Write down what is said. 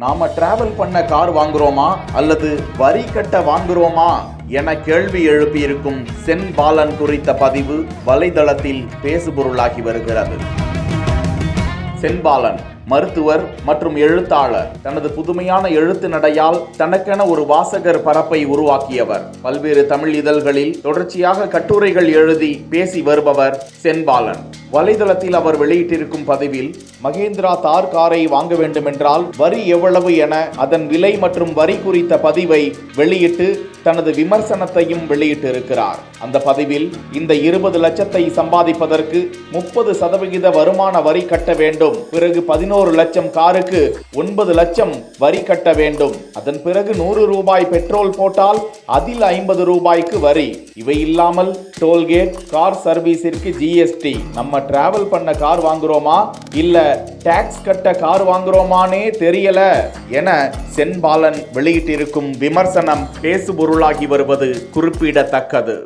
நாம டிராவல் பண்ண கார் வாங்குறோமா அல்லது வரி கட்ட வாங்குறோமா என கேள்வி எழுப்பியிருக்கும் சென் பாலன் குறித்த பதிவு வலைதளத்தில் பேசுபொருளாகி வருகிறது. சென் பாலன் மருத்துவர் மற்றும் எழுத்தாளர். தனது புதுமையான எழுத்து நடையால் தனக்கென ஒரு வாசகர் பரப்பை உருவாக்கியவர். பல்வேறு தமிழ் இதழ்களில் தொடர்ச்சியாக கட்டுரைகள் எழுதி பேசி வருபவர் சென் பாலன். வலைதளத்தில் அவர் வெளியிட்டிருக்கும் பதிவில், மகேந்திரா தார் காரை வாங்க வேண்டுமென்றால் வரி எவ்வளவு என அதன் விலை மற்றும் வரி குறித்த பதிவை வெளியிட்டு தனது விமர்சனத்தையும் வெளியிட்டிருக்கிறார். அந்த பதிவில், இந்த 20 லட்சத்தை சம்பாதிப்பதற்கு 30% வருமான வரி கட்ட வேண்டும், பிறகு 11 லட்சம் காருக்கு 9 லட்சம் வரி கட்ட வேண்டும், அதன் பிறகு 100 ரூபாய் பெட்ரோல் போட்டால் அதில் 50 ரூபாய்க்கு வரி, இவை இல்லாமல் டோல்கேட், கார் சர்வீஸிற்கு ஜிஎஸ்டி, நம்ம டிராவல் பண்ண கார் வாங்குறோமா இல்ல டாக்ஸ் கட்ட கார் வாங்குறோமானே தெரியல என சென் பாலன் வெளியிட்டிருக்கும் விமர்சனம் பேசுபொருளாகி வருவது குறிப்பிடத்தக்கது.